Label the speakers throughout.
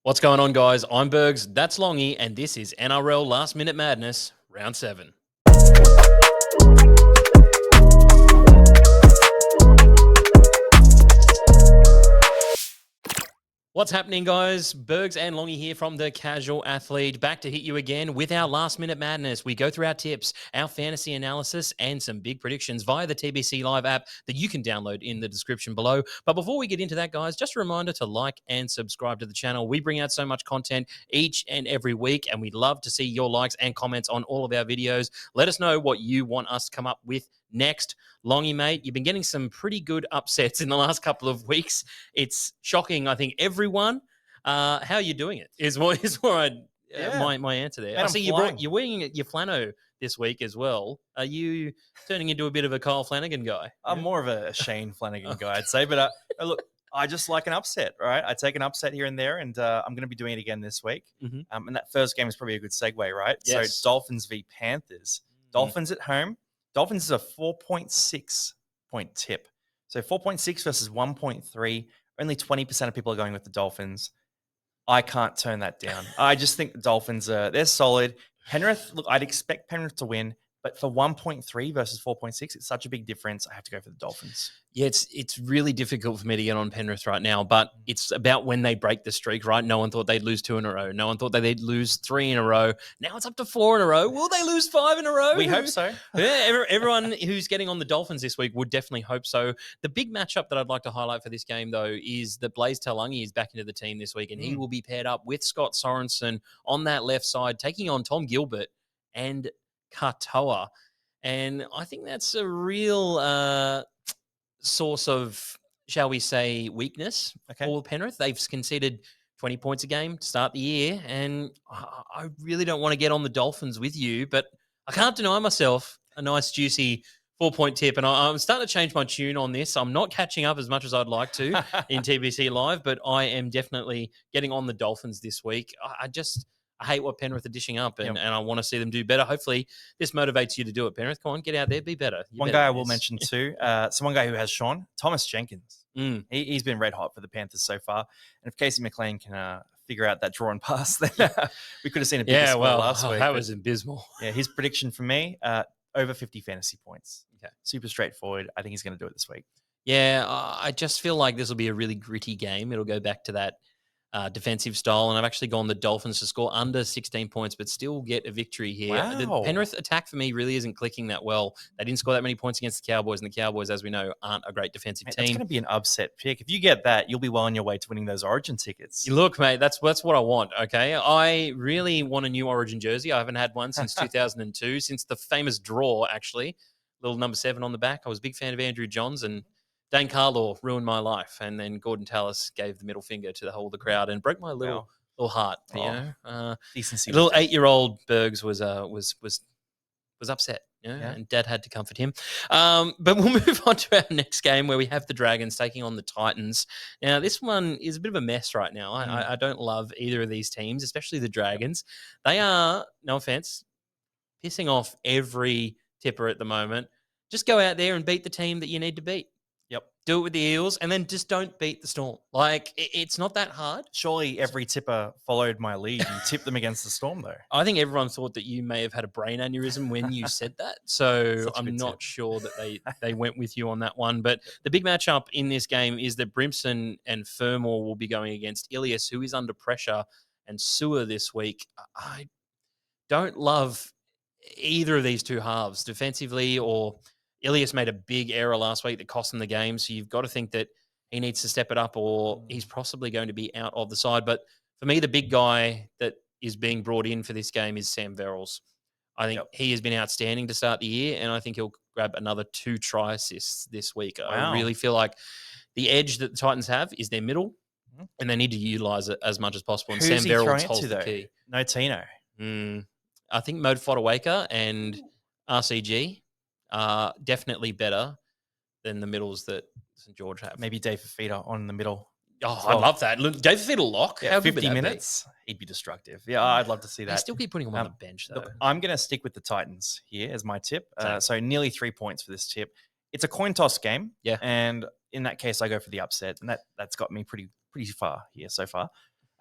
Speaker 1: What's going on, guys? I'm Bergs, that's Longy, and this is NRL Last Minute Madness, Round 7. What's happening, guys? Bergs and Longy here from The Casual Athlete, back to hit you again with our Last Minute Madness. We go through our tips, our fantasy analysis, and some big predictions via the TBC Live app that you can download in the description below. But before we get into that, guys, just a reminder to like and subscribe to the channel. We bring out so much content each and every week, and we'd love to see your likes and comments on all of our videos. Let us know what you want us to come up with next. Longy, mate, you've been getting some pretty good upsets in the last couple of weeks. It's shocking, I think, everyone. How are you doing it? Is my answer there.
Speaker 2: Man,
Speaker 1: I see you're wearing your flannel this week as well. Are you turning into a bit of a Kyle Flanagan guy?
Speaker 2: I'm more of a Shane Flanagan guy, I'd say. But look, I just like an upset, right? I take an upset here and there, and I'm going to be doing it again this week.
Speaker 1: Mm-hmm.
Speaker 2: And that first game is probably a good segue, right?
Speaker 1: Yes.
Speaker 2: So Dolphins v Panthers. Dolphins at home. Dolphins is a 4.6 point tip. So 4.6 versus 1.3. Only 20% of people are going with the Dolphins. I can't turn that down. I just think the Dolphins they're solid. Penrith, look, I'd expect Penrith to win, but for 1.3 versus 4.6, it's such a big difference. I have to go for the Dolphins.
Speaker 1: Yeah, it's really difficult for me to get on Penrith right now, but it's about when they break the streak, right? No one thought they'd lose 2 in a row. No one thought they'd lose 3 in a row. Now it's up to 4 in a row. Will they lose 5 in a row?
Speaker 2: We hope so.
Speaker 1: Yeah, everyone who's getting on the Dolphins this week would definitely hope so. The big matchup that I'd like to highlight for this game, though, is that Blaze Talangi is back into the team this week, and he will be paired up with Scott Sorensen on that left side, taking on Tom Gilbert and Katoa. And I think that's a real source of, shall we say, weakness for Penrith. They've conceded 20 points a game to start the year, and I really don't want to get on the Dolphins with you, but I can't deny myself a nice, juicy 4-point tip, and I'm starting to change my tune on this. I'm not catching up as much as I'd like to in TBC Live, but I am definitely getting on the Dolphins this week. I hate what Penrith are dishing up, and I want to see them do better. Hopefully, this motivates you to do it, Penrith. Come on, get out there, be better.
Speaker 2: One guy I will mention too, one guy who has Sean, Thomas Jenkins. He's been red hot for the Panthers so far. And if Casey McLean can figure out that draw and pass, then we could have seen a bigger score last week.
Speaker 1: That was abysmal.
Speaker 2: Yeah, his prediction for me, over 50 fantasy points.
Speaker 1: Okay,
Speaker 2: super straightforward. I think he's going to do it this week.
Speaker 1: Yeah, I just feel like this will be a really gritty game. It'll go back to that defensive style, and I've actually gone the Dolphins to score under 16 points, but still get a victory here.
Speaker 2: Wow.
Speaker 1: The Penrith attack for me really isn't clicking that well. They didn't score that many points against the Cowboys, and the Cowboys, as we know, aren't a great defensive team.
Speaker 2: That's going to be an upset pick. If you get that, you'll be well on your way to winning those Origin tickets.
Speaker 1: Look, mate, that's what I want, okay? I really want a new Origin jersey. I haven't had one since 2002, since the famous draw, actually. Little number 7 on the back. I was a big fan of Andrew Johns, and Dane Carlaw ruined my life, and then Gordon Tallis gave the middle finger to the whole of the crowd and broke my little heart. You know,
Speaker 2: decency.
Speaker 1: Little 8-year-old Bergs was upset, and Dad had to comfort him. But we'll move on to our next game, where we have the Dragons taking on the Titans. Now, this one is a bit of a mess right now. I don't love either of these teams, especially the Dragons. They are, no offense, pissing off every tipper at the moment. Just go out there and beat the team that you need to beat.
Speaker 2: Yep.
Speaker 1: Do it with the Eels, and then just don't beat the Storm. Like, it's not that hard.
Speaker 2: Surely every tipper followed my lead and tipped them against the Storm, though.
Speaker 1: I think everyone thought that you may have had a brain aneurysm when you said that. So I'm not sure that they went with you on that one. But the big matchup in this game is that Brimson and Fermor will be going against Ilias, who is under pressure, and Sewer this week. I don't love either of these two halves, defensively or... Ilias made a big error last week that cost him the game, so you've got to think that he needs to step it up, or he's possibly going to be out of the side. But for me, the big guy that is being brought in for this game is Sam Verrills. I think he has been outstanding to start the year, and I think he'll grab another 2 try assists this week. Wow. I really feel like the edge that the Titans have is their middle, and they need to utilize it as much as possible. And
Speaker 2: Who's
Speaker 1: Sam Verrills holds the key.
Speaker 2: No Tino.
Speaker 1: I think Mode Fodawaker and RCG are definitely better than the middles that St. George have.
Speaker 2: Maybe Dave Fafita on the middle.
Speaker 1: Oh, I'd love that. Dave Fafita lock.
Speaker 2: Yeah, 50 minutes, he'd be destructive. Yeah, I'd love to see that.
Speaker 1: I still keep putting him on the bench, though.
Speaker 2: Look, I'm going to stick with the Titans here as my tip. So nearly 3 points for this tip. It's a coin toss game.
Speaker 1: Yeah.
Speaker 2: And in that case, I go for the upset. And that's got me pretty far here so far.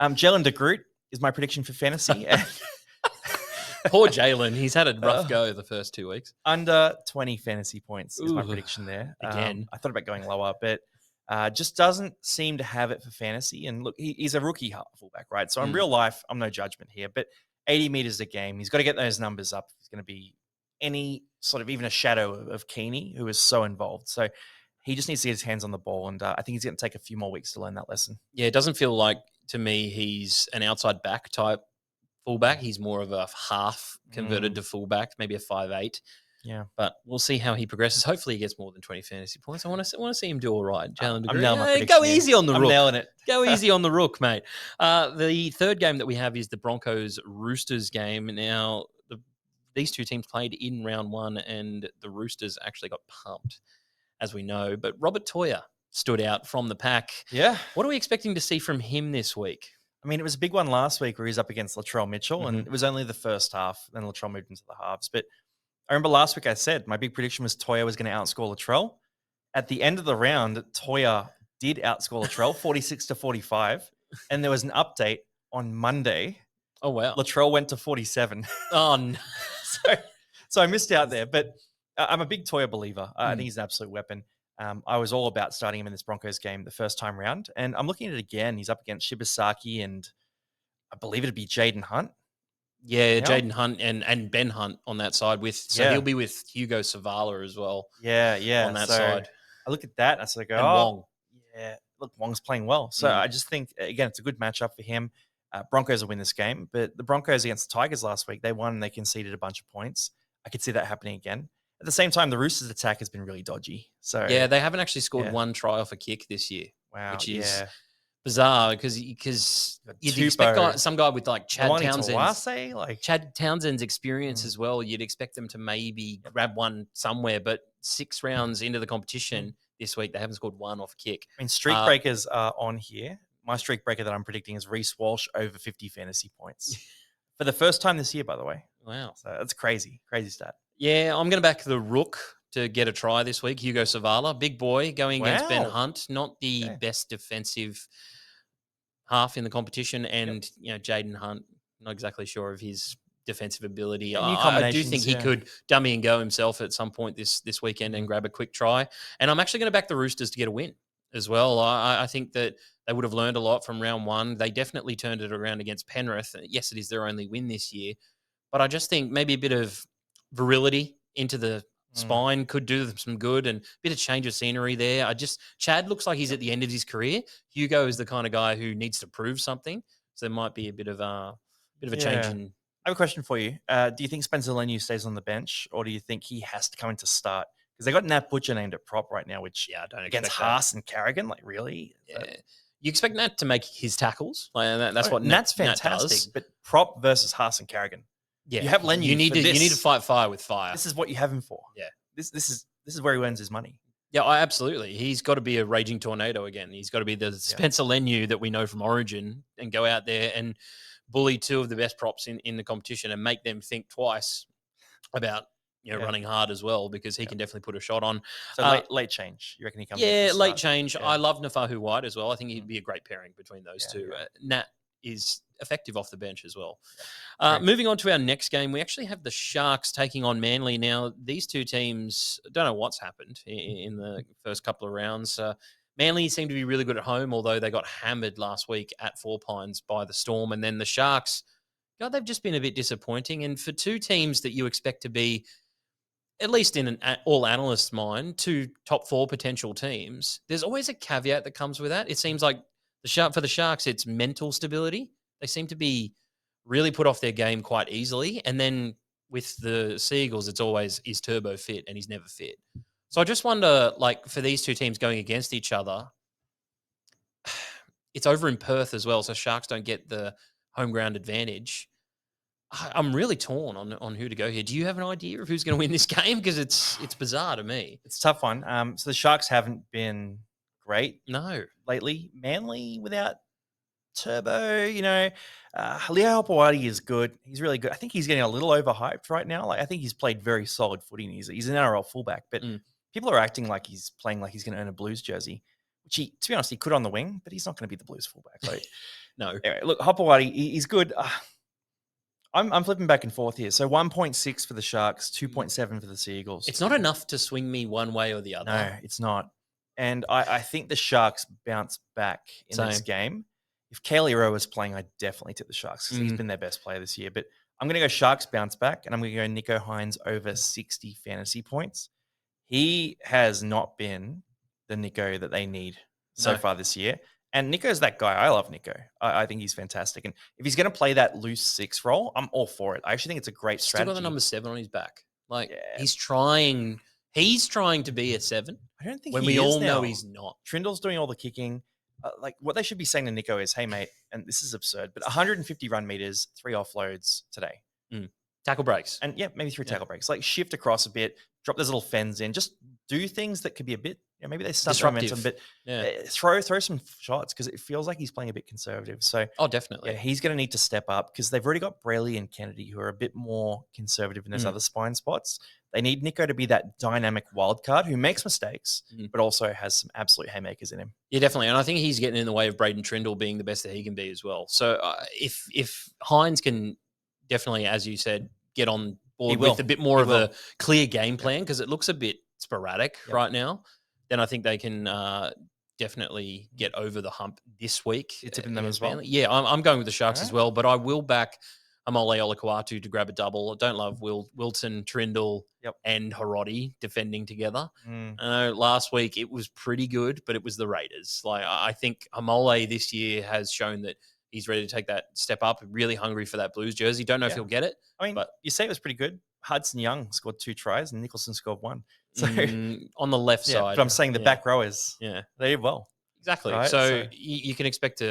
Speaker 2: Jalen DeGroot is my prediction for fantasy.
Speaker 1: Poor Jalen. He's had a rough go the first 2 weeks.
Speaker 2: Under 20 fantasy points is my
Speaker 1: Ooh,
Speaker 2: prediction there.
Speaker 1: again.
Speaker 2: I thought about going lower, but just doesn't seem to have it for fantasy. And look, he's a rookie fullback, right? So in real life, I'm no judgment here, but 80 meters a game, he's got to get those numbers up. He's going to be any sort of even a shadow of Keeney, who is so involved. So he just needs to get his hands on the ball, and I think he's going to take a few more weeks to learn that lesson.
Speaker 1: Yeah, it doesn't feel like, to me, he's an outside back type fullback. He's more of a half converted to fullback, maybe a 5'8".
Speaker 2: Yeah,
Speaker 1: but we'll see how he progresses. Hopefully, he gets more than 20 fantasy points. I want to see him do all right. Jalen
Speaker 2: I'm
Speaker 1: DeGroot.
Speaker 2: nailing my
Speaker 1: Hey,
Speaker 2: prediction
Speaker 1: go
Speaker 2: here.
Speaker 1: easy on the
Speaker 2: I'm
Speaker 1: rook.
Speaker 2: nailing it.
Speaker 1: Go easy on the rook, mate. The third game that we have is the Broncos Roosters game. Now, these two teams played in round one, and the Roosters actually got pumped, as we know. But Robert Toya stood out from the pack.
Speaker 2: Yeah.
Speaker 1: What are we expecting to see from him this week?
Speaker 2: I mean, it was a big one last week where he's up against Latrell Mitchell, and it was only the first half. Then Latrell moved into the halves. But I remember last week I said my big prediction was Toya was going to outscore Latrell. At the end of the round, Toya did outscore Latrell 46-45. And there was an update on Monday.
Speaker 1: Oh, wow.
Speaker 2: Latrell went to 47.
Speaker 1: Oh, no.
Speaker 2: So I missed out there. But I'm a big Toya believer. I think he's an absolute weapon. I was all about starting him in this Broncos game the first time round. And I'm looking at it again. He's up against Shibasaki and I believe it'd be Jaden Hunt.
Speaker 1: Yeah, Jaden Hunt and Ben Hunt on that side. He'll be with Hugo Savala as well.
Speaker 2: Yeah.
Speaker 1: On that side.
Speaker 2: I look at that and I sort of go,
Speaker 1: Wong.
Speaker 2: Yeah, look, Wong's playing well. So I just think, again, it's a good matchup for him. Broncos will win this game, but the Broncos against the Tigers last week, they won and they conceded a bunch of points. I could see that happening again. At the same time, the Roosters' attack has been really dodgy. So
Speaker 1: yeah, they haven't actually scored one try off a kick this year.
Speaker 2: Wow,
Speaker 1: which is bizarre because you'd expect some guy with like Chad Townsend's experience as well. You'd expect them to maybe grab one somewhere, but 6 rounds into the competition this week, they haven't scored one off a kick.
Speaker 2: I mean, streak breakers are on here. My streak breaker that I'm predicting is Reece Walsh over 50 fantasy points for the first time this year, by the way.
Speaker 1: Wow,
Speaker 2: so that's crazy stat.
Speaker 1: Yeah, I'm going to back the Rook to get a try this week. Hugo Savala, big boy, going against Ben Hunt, not the best defensive half in the competition, and Jaden Hunt, not exactly sure of his defensive ability. I do think he could dummy and go himself at some point this weekend and grab a quick try. And I'm actually going to back the Roosters to get a win as well. I think that they would have learned a lot from round one. They definitely turned it around against Penrith. Yes, it is their only win this year, but I just think maybe a bit of virility into the spine could do them some good, and a bit of change of scenery there. Chad looks like he's at the end of his career. Hugo is the kind of guy who needs to prove something, so there might be a bit of a change in.
Speaker 2: I have a question for you. Do you think Spencer Leniu stays on the bench, or do you think he has to come in to start? Because they got Nat Butcher named at prop right now, which
Speaker 1: I don't
Speaker 2: against Haas and Carrigan, like really.
Speaker 1: You expect Nat to make his tackles. That's what
Speaker 2: Nat's fantastic.
Speaker 1: Nat does.
Speaker 2: But prop versus Haas and Carrigan.
Speaker 1: Yeah,
Speaker 2: you have Leniu.
Speaker 1: You need to fight fire with fire.
Speaker 2: This is what you have him for.
Speaker 1: Yeah,
Speaker 2: this is where he earns his money.
Speaker 1: Yeah, absolutely. He's got to be a raging tornado again. He's got to be the Spencer Leniu that we know from Origin and go out there and bully 2 of the best props in the competition and make them think twice about running hard as well, because he can definitely put a shot on.
Speaker 2: So late change. You reckon he comes?
Speaker 1: Yeah, late change. Yeah. I love Nafahu White as well. I think he'd be a great pairing between those two. Nat is effective off the bench as well. Moving on to our next game, we actually have the Sharks taking on Manly. Now, these two teams, I don't know what's happened in the first couple of rounds. Manly seemed to be really good at home, although they got hammered last week at Four Pines by the Storm. And then the Sharks, they've just been a bit disappointing. And for two teams that you expect to be, at least in all analysts' mind, 2 top 4 potential teams, there's always a caveat that comes with that. It seems like for the Sharks, it's mental stability. They seem to be really put off their game quite easily. And then with the Seagulls, it's always, is Turbo fit? And he's never fit. So I just wonder, for these two teams going against each other, it's over in Perth as well, so Sharks don't get the home ground advantage. I'm really torn on who to go here. Do you have an idea of who's going to win this game? Because it's bizarre to me.
Speaker 2: It's a tough one. So the Sharks haven't been great lately. Manly without Turbo, Leo Hopewadi is good. He's really good. I think he's getting a little overhyped right now. I think he's played very solid footy, and he's an NRL fullback, but people are acting like he's playing like he's going to earn a Blues jersey, which to be honest, he could on the wing, but he's not going to be the Blues fullback. So,
Speaker 1: No.
Speaker 2: anyway, look, Hopewadi, he's good. I'm flipping back and forth here. So 1.6 for the Sharks, 2.7 for the Seagulls.
Speaker 1: It's not enough to swing me one way or the other.
Speaker 2: No, it's not. And I think the Sharks bounce back in this
Speaker 1: Same.
Speaker 2: game. If Kale Iro was playing, I'd definitely tip the Sharks because he's been their best player this year. But I'm going to go Sharks bounce back, and I'm going to go Nico Hines over 60 fantasy points. He has not been the Nico that they need so far this year. And Nico's that guy. I love Nico. I think he's fantastic. And if he's going to play that loose 6 role, I'm all for it. I actually think it's a great strategy.
Speaker 1: Still got the number 7 on his back. Like, he's trying to be a 7.
Speaker 2: I don't think
Speaker 1: when
Speaker 2: he
Speaker 1: we
Speaker 2: is
Speaker 1: all
Speaker 2: now.
Speaker 1: know he's not.
Speaker 2: Trindle's doing all the kicking. Like, what they should be saying to Nico is, hey, mate, and this is absurd, but 150 run meters, 3 offloads today.
Speaker 1: Tackle breaks.
Speaker 2: And maybe 3 tackle breaks. Like, shift across a bit, drop those little fens in, just do things that could be a bit, maybe they start the momentum, but throw some shots because it feels like he's playing a bit conservative. So,
Speaker 1: definitely.
Speaker 2: Yeah, he's going to need to step up because they've already got Brayley and Kennedy who are a bit more conservative in those other spine spots. They need Nico to be that dynamic wild card who makes mistakes, but also has some absolute haymakers in him.
Speaker 1: Yeah, definitely. And I think he's getting in the way of Braden Trindle being the best that he can be as well. So if Hines can definitely, as you said, get on board with a bit more of a clear game plan because it looks a bit sporadic right now, then I think they can definitely get over the hump this week.
Speaker 2: You're tipping them as well?
Speaker 1: Yeah, I'm going with the Sharks as well, but I will back Amole Olakau'atu to grab a double. I don't love Wilton, Trindle, and Hiroti defending together. I know last week it was pretty good, but it was the Raiders. Like, I think Amole this year has shown that he's ready to take that step up, really hungry for that Blues jersey. Don't know if he'll get it.
Speaker 2: I mean,
Speaker 1: but
Speaker 2: you say it was pretty good. Hudson Young scored 2 tries and Nicholson scored 1. So
Speaker 1: on the left side.
Speaker 2: But I'm saying the back rowers, they did well.
Speaker 1: Exactly.
Speaker 2: Right?
Speaker 1: So you can expect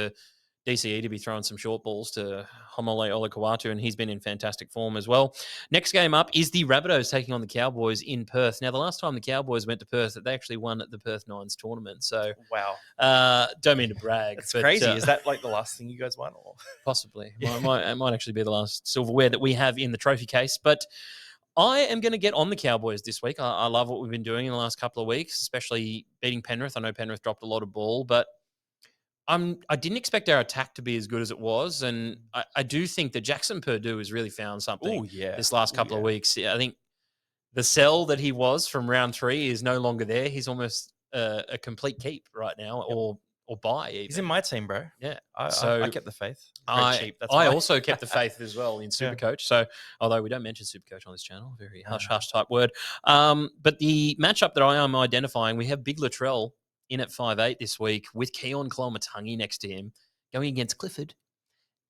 Speaker 1: DCE to be throwing some short balls to Homole Olakau'atu, and he's been in fantastic form as well. Next game up is the Rabbitohs taking on the Cowboys in Perth. Now, the last time the Cowboys went to Perth, they actually won at the Perth Nines tournament. So,
Speaker 2: wow.
Speaker 1: Don't mean to brag.
Speaker 2: It's crazy. Is that like the last thing you guys won? Or?
Speaker 1: Possibly. It might actually be the last silverware that we have in the trophy case. But I am going to get on the Cowboys this week. I love what we've been doing in the last couple of weeks, especially beating Penrith. I know Penrith dropped a lot of ball, but I didn't expect our attack to be as good as it was, and I do think that Jackson Purdue has really found something this last couple of weeks. I think the sell that he was from round 3 is no longer there. He's almost a complete keep right now, or buy even.
Speaker 2: He's in my team, bro.
Speaker 1: Yeah.
Speaker 2: I kept the faith.
Speaker 1: I also kept the faith as well in Supercoach. So, although we don't mention Supercoach on this channel, very hush-hush type word. But the matchup that I am identifying, we have Big Latrell in at 5'8" this week with Keon Colomatangi next to him, going against Clifford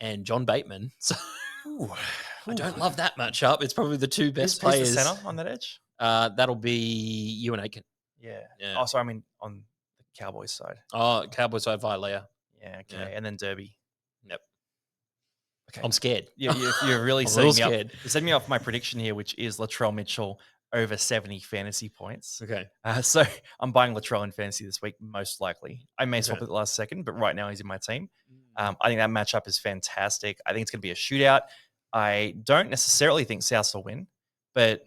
Speaker 1: and John Bateman. So I don't love that matchup. It's probably the 2 best players.
Speaker 2: Who's the center on that edge?
Speaker 1: That'll be Ewan Aitken.
Speaker 2: Yeah. Oh, sorry. I mean, on the Cowboys side.
Speaker 1: Oh, Cowboys side, Vilea.
Speaker 2: Yeah, okay. Yeah. And then Derby.
Speaker 1: Yep.
Speaker 2: Okay.
Speaker 1: I'm scared.
Speaker 2: You're really setting me up. You're setting me off my prediction here, which is Latrell Mitchell over 70 fantasy points.
Speaker 1: Okay.
Speaker 2: So I'm buying Latrell in fantasy this week, most likely. I may swap at the last second, but right now he's in my team. I think that matchup is fantastic. I think it's going to be a shootout. I don't necessarily think South will win, but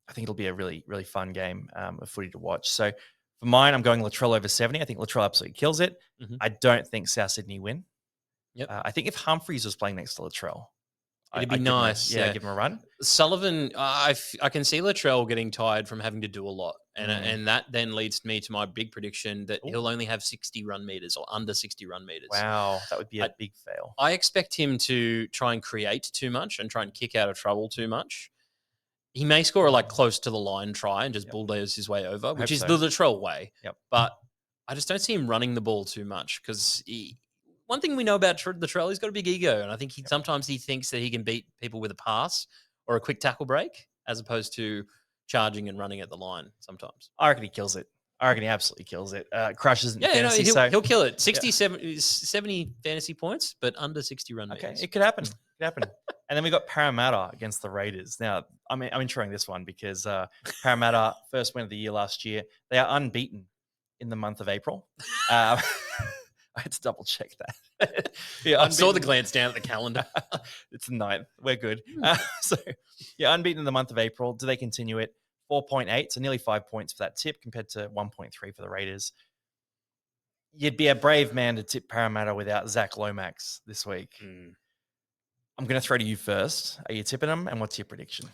Speaker 2: I think it'll be a really, really fun game of footy to watch. So for mine, I'm going Latrell over 70. I think Latrell absolutely kills it. I don't think South Sydney win.
Speaker 1: Yep.
Speaker 2: I think if Humphreys was playing next to Latrell,
Speaker 1: it'd be nice.
Speaker 2: Give him a run.
Speaker 1: Sullivan, I can see Latrell getting tired from having to do a lot. And that then leads me to my big prediction that he'll only have 60 run meters or under 60 run meters.
Speaker 2: Wow, that would be a big fail.
Speaker 1: I expect him to try and create too much and try and kick out of trouble too much. He may score a close to the line try and just bulldoze his way over, which is the Latrell way. But I just don't see him running the ball too much because one thing we know about Latrell, he's got a big ego, and I think sometimes he thinks that he can beat people with a pass or a quick tackle break as opposed to charging and running at the line sometimes.
Speaker 2: I reckon he kills it. I reckon he absolutely kills it. Crushes in fantasy.
Speaker 1: He'll kill it. 70 fantasy points, but under 60 run meters.
Speaker 2: Okay, it could happen. And then we got Parramatta against the Raiders. Now, I'm introing this one because Parramatta, first win of the year last year, they are unbeaten in the month of April. I had to double check that.
Speaker 1: I saw the glance down at the calendar.
Speaker 2: It's the 9th. We're good. Unbeaten in the month of April. Do they continue it? 4.8, so nearly 5 points for that tip compared to 1.3 for the Raiders. you'd be a brave man to tip Parramatta without Zach Lomax this week. I'm going to throw to you first. Are you tipping them? And what's your prediction?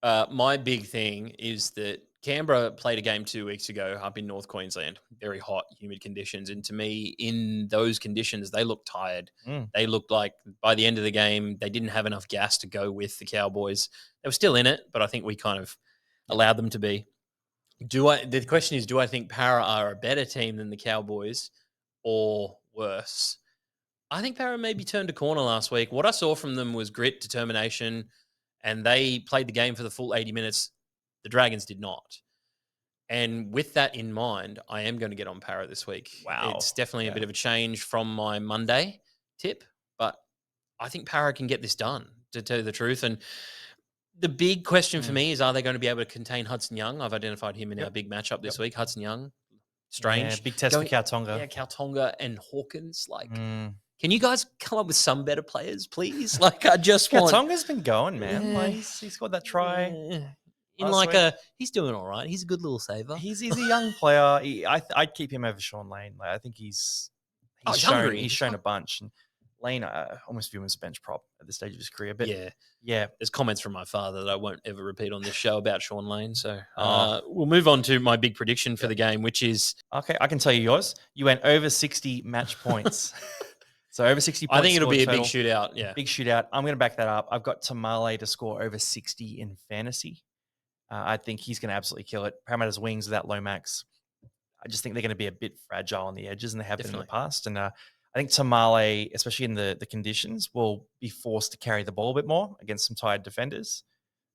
Speaker 1: My big thing is that Canberra played a game 2 weeks ago up in North Queensland, very hot, humid conditions. And to me, in those conditions, they looked tired. They looked like by the end of the game, they didn't have enough gas to go with the Cowboys. They were still in it, but I think we kind of allowed them to be. The question is, do I think Para are a better team than the Cowboys or worse? I think Para maybe turned a corner last week. What I saw from them was grit, determination, and they played the game for the full 80 minutes. The Dragons did not. And with that in mind, I am going to get on Para this week.
Speaker 2: Wow.
Speaker 1: It's definitely a bit of a change from my Monday tip, but I think Para can get this done, to tell you the truth. And the big question for me is, are they going to be able to contain Hudson Young? I've identified him in our big matchup this week. Hudson Young, strange.
Speaker 2: Yeah, big test for Kautonga.
Speaker 1: Yeah, Kautonga and Hawkins. Can you guys come up with some better players, please? I just want...
Speaker 2: Kautonga's been going, man. He scored that try.
Speaker 1: He's doing all right. He's a good little saver.
Speaker 2: He's a young player. I'd keep him over Sean Lane. I think he's shown a bunch. And Lane, I almost view him as a bench prop at this stage of his career. But yeah.
Speaker 1: There's comments from my father that I won't ever repeat on this show about Sean Lane. So we'll move on to my big prediction for the game, which is...
Speaker 2: Okay, I can tell you yours. You went over 60 match points. So over 60 points.
Speaker 1: I think it'll be a
Speaker 2: total.
Speaker 1: big shootout. Yeah.
Speaker 2: Big shootout. I'm going to back that up. I've got Tamale to score over 60 in fantasy. I think he's going to absolutely kill it. Parramatta's wings without Lomax. I just think they're going to be a bit fragile on the edges, and they have been in the past. And I think Tamale, especially in the conditions, will be forced to carry the ball a bit more against some tired defenders.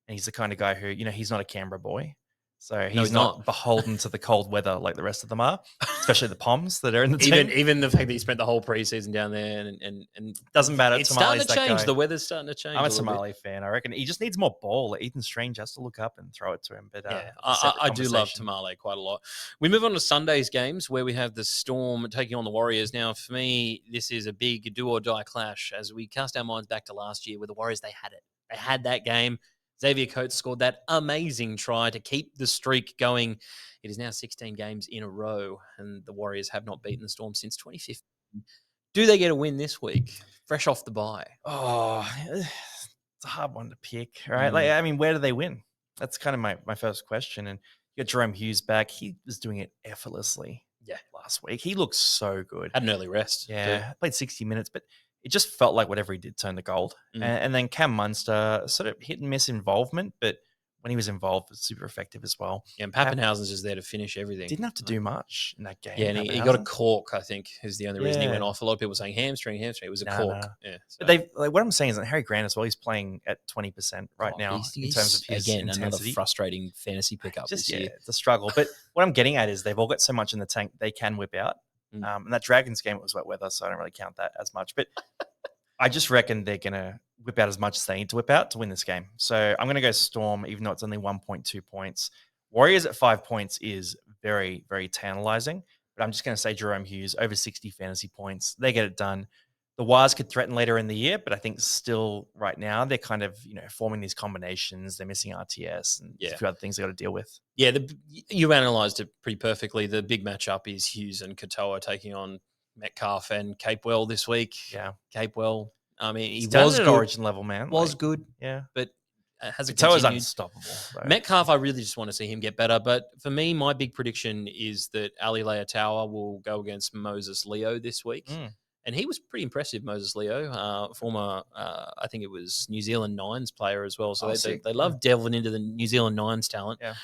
Speaker 2: And he's the kind of guy who, he's not a Canberra boy. So he's not beholden to the cold weather like the rest of them are, especially the Poms that are in the team.
Speaker 1: Even the fact that he spent the whole preseason down there and
Speaker 2: doesn't matter.
Speaker 1: It's starting to change. The weather's starting to change.
Speaker 2: I'm a Tamale fan. I reckon he just needs more ball. Ethan Strange has to look up and throw it to him. But
Speaker 1: I do love Tamale quite a lot. We move on to Sunday's games where we have the Storm taking on the Warriors. Now, for me, this is a big do or die clash as we cast our minds back to last year where the Warriors, they had it. They had that game. Xavier Coates scored that amazing try to keep the streak going. It is now 16 games in a row, and the Warriors have not beaten the Storm since 2015. Do they get a win this week, fresh off the bye?
Speaker 2: Oh, it's a hard one to pick, right? Where do they win? That's kind of my first question. And you got Jerome Hughes back. He was doing it effortlessly last week. He looked so good.
Speaker 1: Had an early rest.
Speaker 2: Yeah, played 60 minutes, but it just felt like whatever he did turned to gold. And then Cam Munster, sort of hit and miss involvement, but when he was involved, was super effective as well.
Speaker 1: Yeah, and Pappenhausen's just there to finish everything.
Speaker 2: Didn't have to do much in that game.
Speaker 1: Yeah, and he got a cork, I think, is the only reason he went off. A lot of people saying hamstring. It was a cork. Yeah, so.
Speaker 2: But what I'm saying is that Harry Grant as well, he's playing at 20% right now in terms of his intensity.
Speaker 1: Another frustrating fantasy pickup this year.
Speaker 2: It's a struggle. But what I'm getting at is they've all got so much in the tank they can whip out. And that Dragons game, it was wet weather, so I don't really count that as much. But I just reckon they're going to whip out as much as they need to whip out to win this game. So I'm going to go Storm, even though it's only 1.2 points. Warriors at 5 points is very, very tantalizing. But I'm just going to say Jerome Hughes, over 60 fantasy points. They get it done. The Wires could threaten later in the year, but I think still right now they're kind of, forming these combinations. They're missing RTS and a few other things they got to deal with.
Speaker 1: Yeah, you analysed it pretty perfectly. The big matchup is Hughes and Katoa taking on Metcalf and Capewell this week.
Speaker 2: Yeah.
Speaker 1: Capewell, he
Speaker 2: was at Origin level, man.
Speaker 1: Was good.
Speaker 2: Yeah.
Speaker 1: But has it
Speaker 2: Katoa's
Speaker 1: continued?
Speaker 2: Unstoppable. Though.
Speaker 1: Metcalf, I really just want to see him get better. But for me, my big prediction is that Ali Leotawa will go against Moses Leo this week. And he was pretty impressive, Moses Leo, former, I think it was New Zealand Nines player as well. So they love delving into the New Zealand Nines talent.
Speaker 2: Yeah.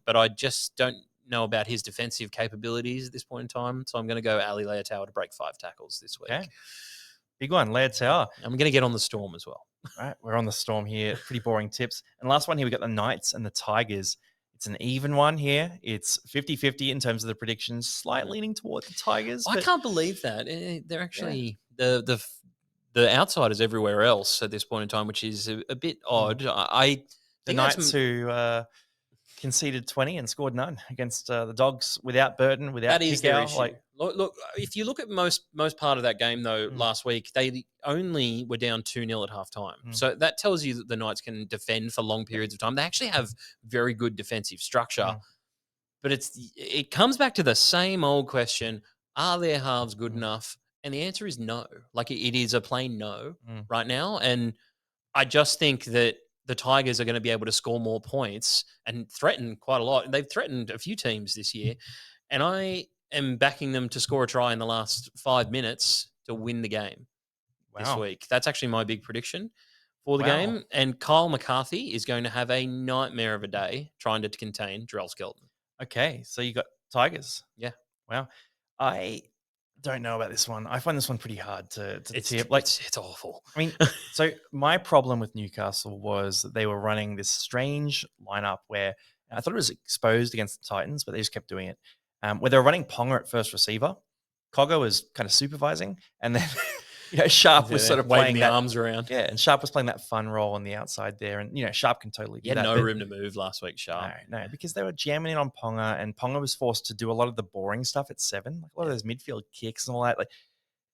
Speaker 1: But I just don't know about his defensive capabilities at this point in time. So I'm going to go Ali Leotawa to break 5 tackles this week.
Speaker 2: Okay. Big one, Leotawa.
Speaker 1: I'm going to get on the Storm as well.
Speaker 2: All right, we're on the Storm here. Pretty boring tips. And last one here, we got the Knights and the Tigers. It's an even one here. It's 50-50 in terms of the predictions, slight leaning toward the Tigers.
Speaker 1: I can't believe that. They're actually the outsiders everywhere else at this point in time, which is a bit odd.
Speaker 2: The Knights who conceded 20 and scored none against the Dogs without Burton, without
Speaker 1: that is their
Speaker 2: issue.
Speaker 1: Look, if you look at most part of that game, though, last week, they only were down 2-0 at halftime. So that tells you that the Knights can defend for long periods of time. They actually have very good defensive structure. But it comes back to the same old question. Are their halves good enough? And the answer is no. Like it is a plain no
Speaker 2: Mm.
Speaker 1: right now. And I just think that the Tigers are going to be able to score more points and threaten quite a lot. They've threatened a few teams this year, and I am backing them to score a try in the last 5 minutes to win the game this
Speaker 2: Wow.
Speaker 1: week. That's actually my big prediction for the
Speaker 2: Wow.
Speaker 1: game. And Kyle McCarthy is going to have a nightmare of a day trying to contain Jarrell Skelton.
Speaker 2: Okay, so you got Tigers.
Speaker 1: Yeah.
Speaker 2: Wow. I don't know about this one. I find this one pretty hard to
Speaker 1: It's
Speaker 2: tip. Like,
Speaker 1: it's awful.
Speaker 2: I mean, so my problem with Newcastle was that they were running this strange lineup where I thought it was exposed against the Titans, but they just kept doing it. Where they were running Ponga at first receiver, Cogger was kind of supervising, and then Sharp was sort of
Speaker 1: waving
Speaker 2: playing
Speaker 1: the
Speaker 2: that.
Speaker 1: arms around.
Speaker 2: Yeah, and Sharp was playing that fun role on the outside there, and Sharp can totally
Speaker 1: He
Speaker 2: do
Speaker 1: had
Speaker 2: that.
Speaker 1: no
Speaker 2: but-
Speaker 1: room to move last week, Sharp.
Speaker 2: No, because they were jamming in on Ponga, and Ponga was forced to do a lot of the boring stuff at 7, like a lot of those midfield kicks and all that. Like,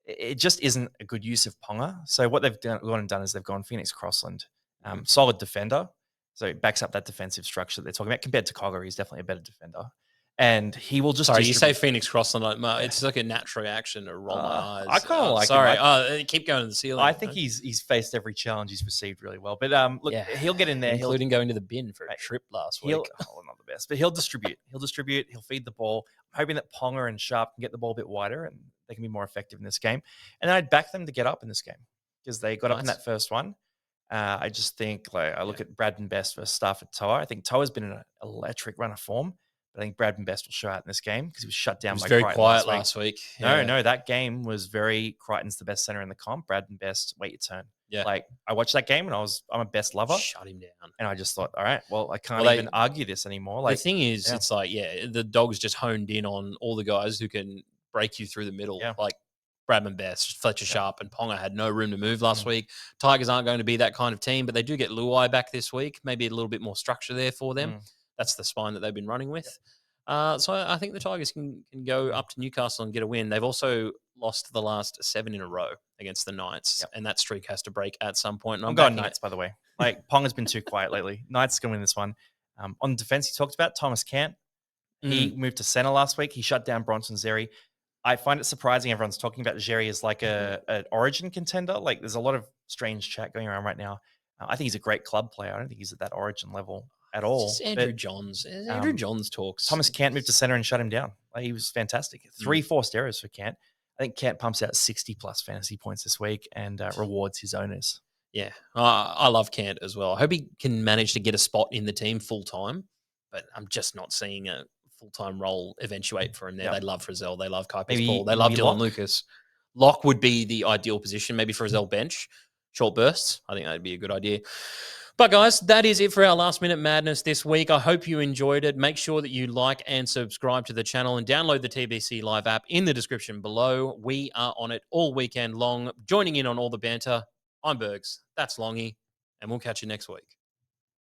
Speaker 2: it just isn't a good use of Ponga. So what they've gone and done is they've gone Phoenix Crossland, solid defender, so it backs up that defensive structure that they're talking about. Compared to Cogger, he's definitely a better defender, and he will just.
Speaker 1: Sorry, you say
Speaker 2: distribute-
Speaker 1: Phoenix Crossland. It's like a natural reaction to roll my eyes.
Speaker 2: I kinda like him.
Speaker 1: Sorry, keep going to the ceiling.
Speaker 2: I think he's faced every challenge he's received really well, but look,
Speaker 1: Yeah.
Speaker 2: he'll get in there,
Speaker 1: including going to the bin for a trip last week.
Speaker 2: not the best, but he'll distribute. He'll feed the ball. I'm hoping that Ponga and Sharp can get the ball a bit wider and they can be more effective in this game. And then I'd back them to get up in this game because they got up in
Speaker 1: Nice.
Speaker 2: that first one. I just think, like, I look at Bradman Best versus Stafford Toa. I think Toa's been in an electric run of form, but I think Bradman Best will show out in this game because he was shut down
Speaker 1: It was
Speaker 2: by
Speaker 1: very
Speaker 2: Crichton
Speaker 1: quiet
Speaker 2: week.
Speaker 1: last week.
Speaker 2: No, that game was very Crichton's the best center in the comp. Bradman Best, wait your turn.
Speaker 1: Yeah.
Speaker 2: Like, I watched that game and I'm a Best lover.
Speaker 1: Shut him down.
Speaker 2: And I just thought, all right, well, I can't
Speaker 1: Well,
Speaker 2: even argue this anymore. Like,
Speaker 1: the thing is,
Speaker 2: yeah.
Speaker 1: it's like, the Dogs just honed in on all the guys who can break you through the middle.
Speaker 2: Yeah.
Speaker 1: Like Bradman Best, Fletcher Sharp, and Ponga had no room to move last week. Tigers aren't going to be that kind of team, but they do get Luai back this week. Maybe a little bit more structure there for them. That's the spine that they've been running with. So I think the Tigers can go up to Newcastle and get a win. They've also lost the last 7 in a row against the Knights, and that streak has to break at some point. And
Speaker 2: I'm going Knights, by the way. Like, Ponga's been too quiet lately. Knights going to win this one. On defense, he talked about Thomas Cant. He moved to center last week. He shut down Bronson Xerri. I find it surprising everyone's talking about Xerri as like an origin contender. Like, there's a lot of strange chat going around right now. I think he's a great club player. I don't think he's at that origin level at all.
Speaker 1: It's Andrew Johns. Andrew Johns talks.
Speaker 2: Thomas Cant moved to center and shut him down. Like, he was fantastic. 3 forced errors for Cant. I think Cant pumps out 60+ fantasy points this week and rewards his owners.
Speaker 1: Yeah, I love Cant as well. I hope he can manage to get a spot in the team full time, but I'm just not seeing a full-time role eventuate for him there. They love Frizzell. They love Kuipers Paul. They love Dylan
Speaker 2: Locke.
Speaker 1: Lucas. Locke would be the ideal position, maybe Frizzell bench, short bursts. I think that'd be a good idea. But guys, that is it for our last minute madness this week. I hope you enjoyed it. Make sure that you like and subscribe to the channel and download the TBC Live app in the description below. We are on it all weekend long, joining in on all the banter. I'm Bergs. That's Longy, and we'll catch you next week.